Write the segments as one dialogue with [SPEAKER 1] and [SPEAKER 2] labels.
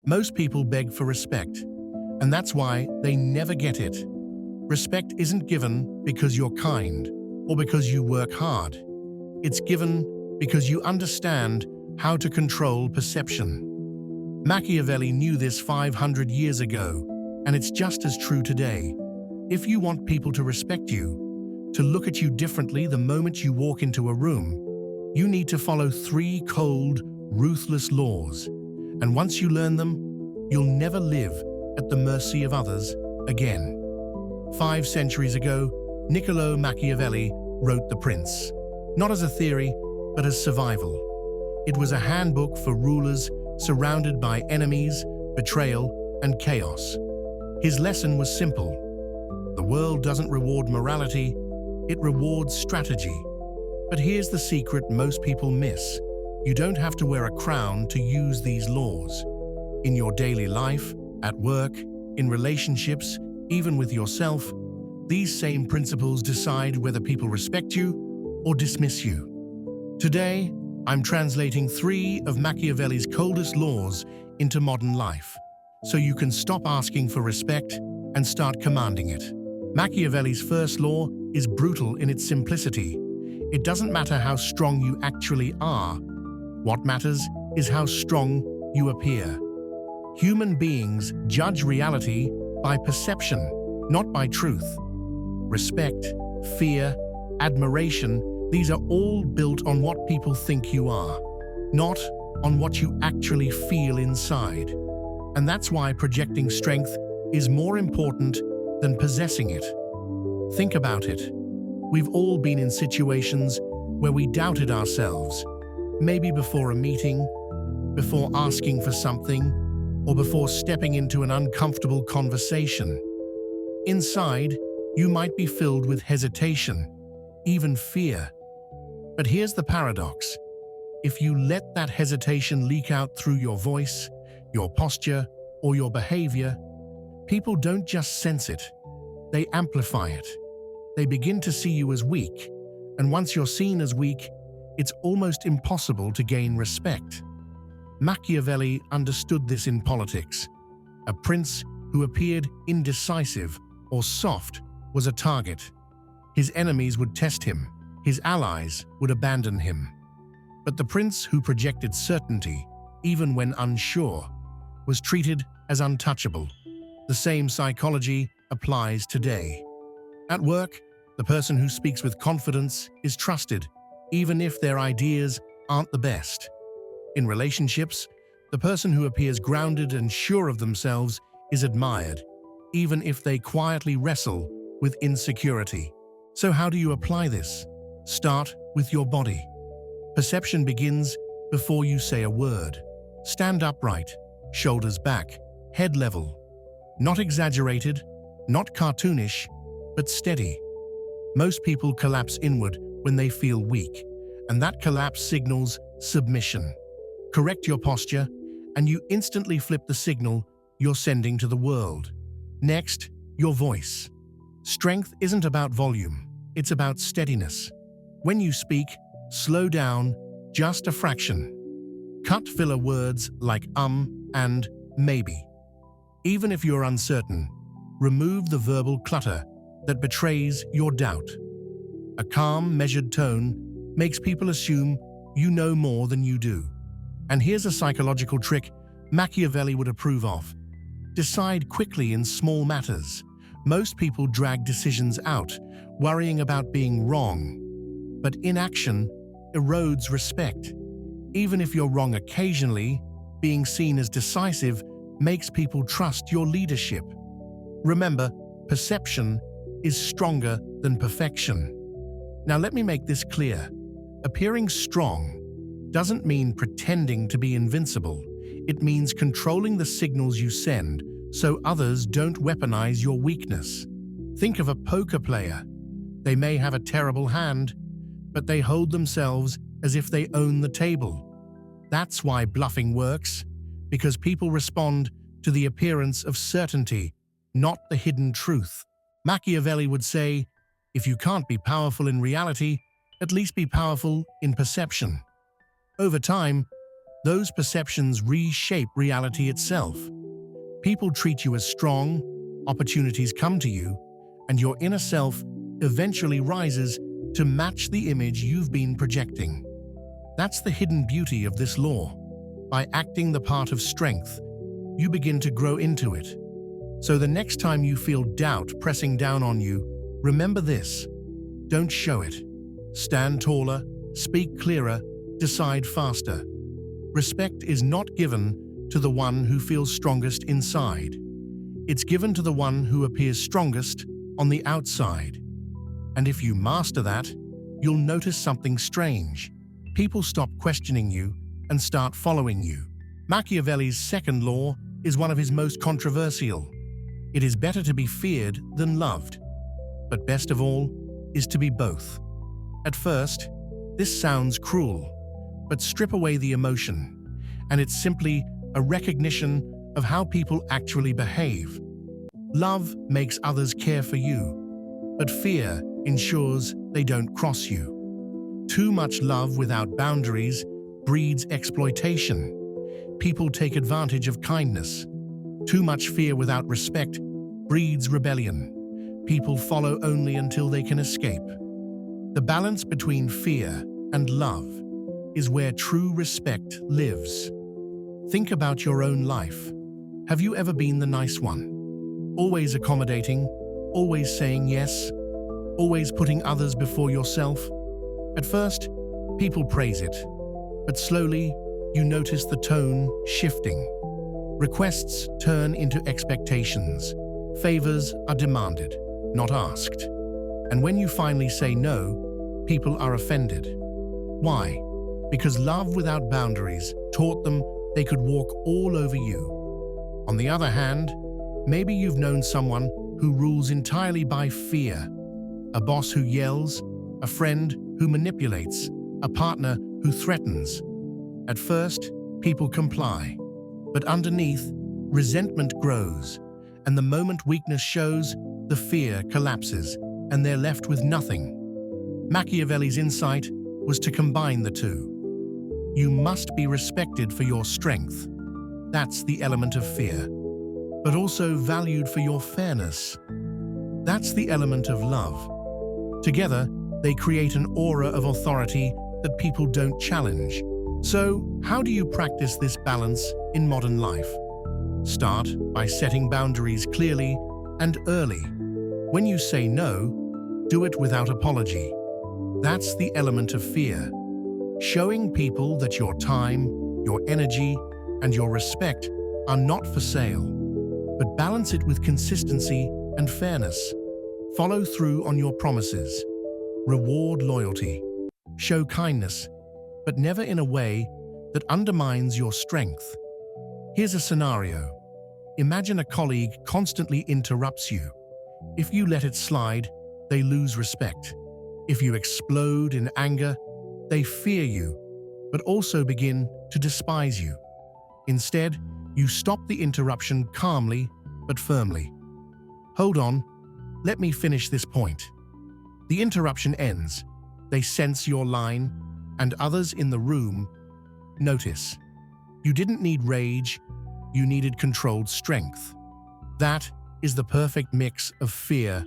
[SPEAKER 1] Most people beg for respect, and that's why they never get it. Respect isn't given because you're kind or because you work hard. It's given because you understand how to control perception. Machiavelli knew this 500 years ago, and it's just as true today. If you want people to respect you, to look at you differently the moment you walk into a room, you need to follow 3 cold, ruthless laws. And once you learn them, you'll never live at the mercy of others again. 5 centuries ago, Niccolo Machiavelli wrote The Prince, not as a theory, but as survival. It was a handbook for rulers surrounded by enemies, betrayal, and chaos. His lesson was simple. The world doesn't reward morality, it rewards strategy. But here's the secret most people miss. You don't have to wear a crown to use these laws. In your daily life, at work, in relationships, even with yourself, these same principles decide whether people respect you or dismiss you. Today, I'm translating 3 of Machiavelli's coldest laws into modern life, so you can stop asking for respect and start commanding it. Machiavelli's first law is brutal in its simplicity. It doesn't matter how strong you actually are. What matters is how strong you appear. Human beings judge reality by perception, not by truth. Respect, fear, admiration, these are all built on what people think you are, not on what you actually feel inside. And that's why projecting strength is more important than possessing it. Think about it. We've all been in situations where we doubted ourselves, maybe before a meeting, before asking for something, or before stepping into an uncomfortable conversation. Inside, you might be filled with hesitation, even fear. But here's the paradox. If you let that hesitation leak out through your voice, your posture, or your behavior, people don't just sense it, they amplify it. They begin to see you as weak, and once you're seen as weak, it's almost impossible to gain respect. Machiavelli understood this in politics. A prince who appeared indecisive or soft was a target. His enemies would test him, his allies would abandon him. But the prince who projected certainty, even when unsure, was treated as untouchable. The same psychology applies today. At work, the person who speaks with confidence is trusted, even if their ideas aren't the best. In relationships, the person who appears grounded and sure of themselves is admired, even if they quietly wrestle with insecurity. So how do you apply this? Start with your body. Perception begins before you say a word. Stand upright, shoulders back, head level. Not exaggerated, not cartoonish, but steady. Most people collapse inward when they feel weak, and that collapse signals submission. Correct your posture, and you instantly flip the signal you're sending to the world. Next, your voice. Strength isn't about volume, it's about steadiness. When you speak, slow down just a fraction. Cut filler words like and maybe. Even if you're uncertain, remove the verbal clutter that betrays your doubt. A calm, measured tone makes people assume you know more than you do. And here's a psychological trick Machiavelli would approve of. Decide quickly in small matters. Most people drag decisions out, worrying about being wrong. But inaction erodes respect. Even if you're wrong occasionally, being seen as decisive makes people trust your leadership. Remember, perception is stronger than perfection. Now let me make this clear. Appearing strong doesn't mean pretending to be invincible. It means controlling the signals you send so others don't weaponize your weakness. Think of a poker player. They may have a terrible hand, but they hold themselves as if they own the table. That's why bluffing works, because people respond to the appearance of certainty, not the hidden truth. Machiavelli would say, if you can't be powerful in reality, at least be powerful in perception. Over time, Those perceptions reshape reality itself. People treat you as strong, opportunities come to you, and your inner self eventually rises to match the image you've been projecting. That's the hidden beauty of this law. By acting the part of strength, you begin to grow into it. So the next time you feel doubt pressing down on you, remember this: don't show it. Stand taller, speak clearer, decide faster. Respect is not given to the one who feels strongest inside. It's given to the one who appears strongest on the outside. And if you master that, you'll notice something strange. People stop questioning you and start following you. Machiavelli's second law is one of his most controversial. It is better to be feared than loved, but best of all is to be both. At first, this sounds cruel, but strip away the emotion, and it's simply a recognition of how people actually behave. Love makes others care for you, but fear ensures they don't cross you. Too much love without boundaries breeds exploitation. People take advantage of kindness. Too much fear without respect breeds rebellion. People follow only until they can escape. The balance between fear and love is where true respect lives. Think about your own life. Have you ever been the nice one? Always accommodating, always saying yes, always putting others before yourself? At first, people praise it, but slowly you notice the tone shifting. Requests turn into expectations. Favors are demanded, not asked. And when you finally say no, people are offended. Why? Because love without boundaries taught them they could walk all over you. On the other hand, maybe you've known someone who rules entirely by fear. A boss who yells, a friend who manipulates, a partner who threatens. At first, people comply, but underneath, resentment grows, and the moment weakness shows, the fear collapses, and they're left with nothing. Machiavelli's insight was to combine the two. You must be respected for your strength. That's the element of fear. But also valued for your fairness. That's the element of love. Together, they create an aura of authority that people don't challenge. So, how do you practice this balance in modern life? Start by setting boundaries clearly and early. When you say no, do it without apology. That's the element of fear. Showing people that your time, your energy, and your respect are not for sale. But balance it with consistency and fairness. Follow through on your promises. Reward loyalty. Show kindness, but never in a way that undermines your strength. Here's a scenario. Imagine a colleague constantly interrupts you. If you let it slide, they lose respect. If you explode in anger, they fear you, but also begin to despise you. Instead, you stop the interruption calmly but firmly. Hold on, let me finish this point. The interruption ends. They sense your line, and others in the room notice. You didn't need rage, you needed controlled strength. That is the perfect mix of fear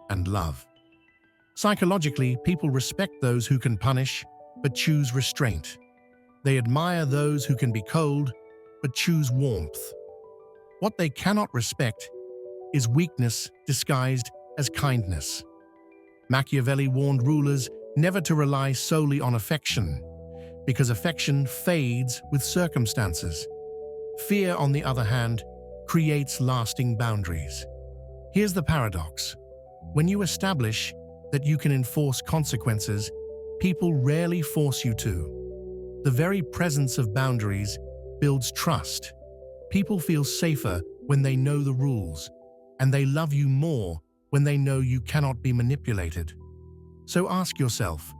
[SPEAKER 1] and love. Psychologically, people respect those who can punish, but choose restraint. They admire those who can be cold, but choose warmth. What they cannot respect is weakness disguised as kindness. Machiavelli warned rulers never to rely solely on affection, because affection fades with circumstances. Fear, on the other hand, creates lasting boundaries. Here's the paradox. When you establish that you can enforce consequences, people rarely force you to. The very presence of boundaries builds trust. People feel safer when they know the rules, and they love you more when they know you cannot be manipulated. So ask yourself,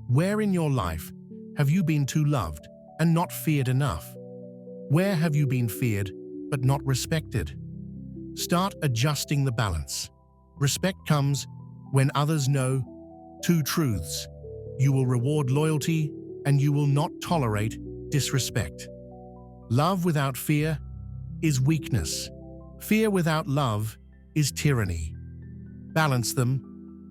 [SPEAKER 1] where in your life have you been too loved and not feared enough? Where have you been feared but not respected? Start adjusting the balance. Respect comes when others know two truths. You will reward loyalty and you will not tolerate disrespect. Love without fear is weakness. Fear without love is tyranny. Balance them,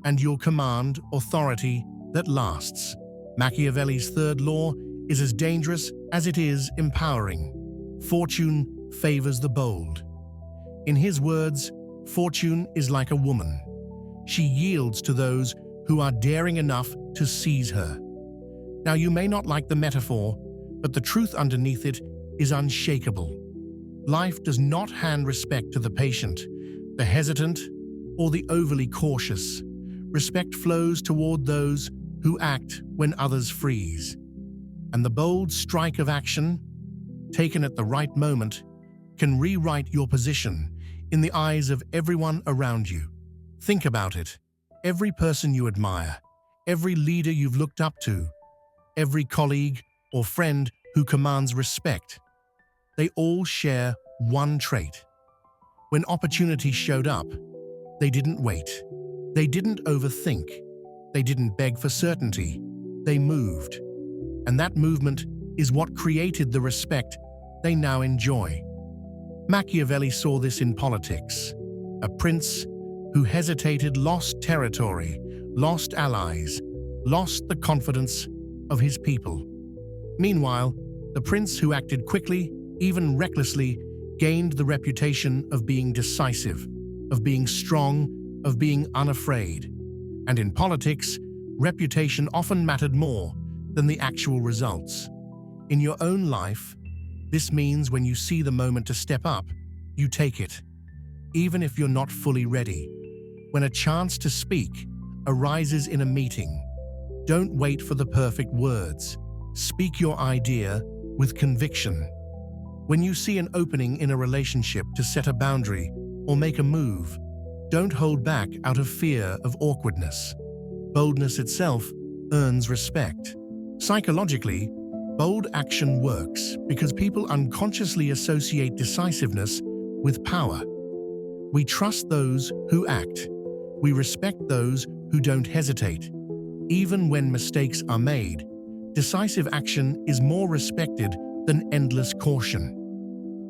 [SPEAKER 1] and you'll command authority that lasts. Machiavelli's third law is as dangerous as it is empowering. Fortune favors the bold. In his words, fortune is like a woman. She yields to those who are daring enough to seize her. Now, you may not like the metaphor, but the truth underneath it is unshakable. Life does not hand respect to the patient, the hesitant, or the overly cautious. Respect flows toward those who act when others freeze. And the bold strike of action, taken at the right moment, can rewrite your position in the eyes of everyone around you. Think about it. Every person you admire, every leader you've looked up to, every colleague or friend who commands respect, they all share one trait. When opportunity showed up, they didn't wait. They didn't overthink. They didn't beg for certainty. They moved. And that movement is what created the respect they now enjoy. Machiavelli saw this in politics. A prince who hesitated lost territory, lost allies, lost the confidence of his people. Meanwhile, the prince who acted quickly, even recklessly, gained the reputation of being decisive, of being strong, of being unafraid. And in politics, reputation often mattered more than the actual results. In your own life, this means when you see the moment to step up, you take it, even if you're not fully ready. When a chance to speak arises in a meeting, don't wait for the perfect words. Speak your idea with conviction. When you see an opening in a relationship to set a boundary or make a move, don't hold back out of fear of awkwardness. Boldness itself earns respect. Psychologically, bold action works because people unconsciously associate decisiveness with power. We trust those who act. We respect those who don't hesitate. Even when mistakes are made, decisive action is more respected than endless caution.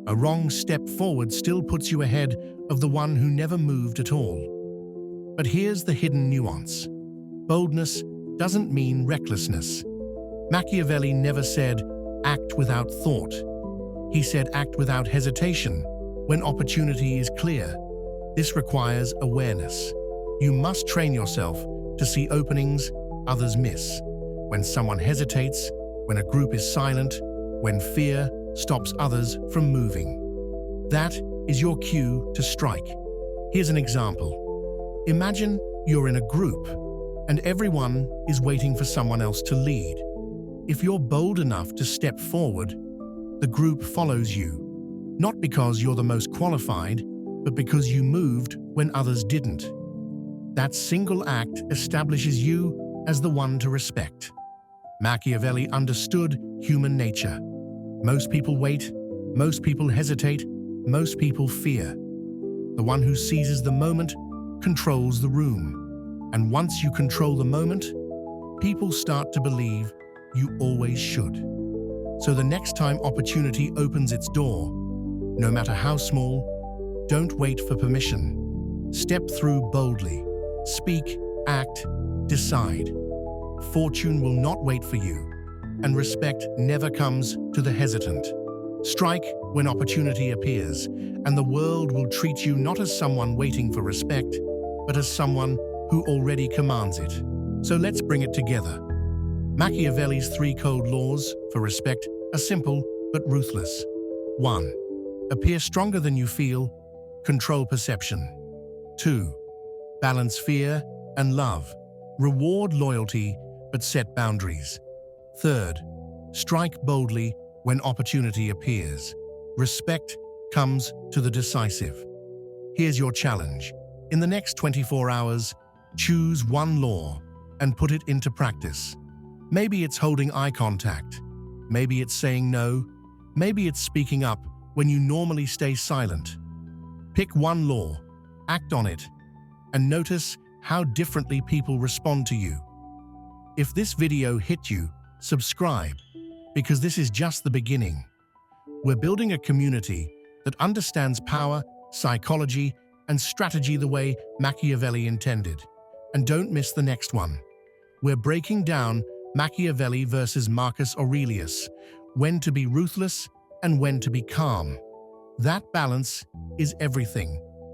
[SPEAKER 1] A wrong step forward still puts you ahead of the one who never moved at all. But here's the hidden nuance. Boldness doesn't mean recklessness. Machiavelli never said, act without thought. He said, act without hesitation when opportunity is clear. This requires awareness. You must train yourself to see openings others miss. When someone hesitates, when a group is silent, when fear stops others from moving. That is your cue to strike. Here's an example. Imagine you're in a group and everyone is waiting for someone else to lead. If you're bold enough to step forward, the group follows you, not because you're the most qualified, but because you moved when others didn't. That single act establishes you as the one to respect. Machiavelli understood human nature. Most people wait, most people hesitate, most people fear. The one who seizes the moment controls the room. And once you control the moment, people start to believe you always should. So the next time opportunity opens its door, no matter how small, don't wait for permission. Step through boldly. Speak, act, decide. Fortune will not wait for you, and respect never comes to the hesitant. Strike when opportunity appears, and the world will treat you not as someone waiting for respect, but as someone who already commands it. So let's bring it together. Machiavelli's 3 code laws for respect are simple but ruthless. 1. Appear stronger than you feel. Control perception. 2. Balance fear and love. Reward loyalty but set boundaries. 3. Strike boldly when opportunity appears. Respect comes to the decisive. Here's your challenge. In the next 24 hours, choose one law and put it into practice. Maybe it's holding eye contact. Maybe it's saying no. Maybe it's speaking up when you normally stay silent. Pick one law, act on it, and notice how differently people respond to you. If this video hit you, subscribe, because this is just the beginning. We're building a community that understands power, psychology, and strategy the way Machiavelli intended. And don't miss the next one. We're breaking down Machiavelli versus Marcus Aurelius, when to be ruthless and when to be calm. That balance is everything.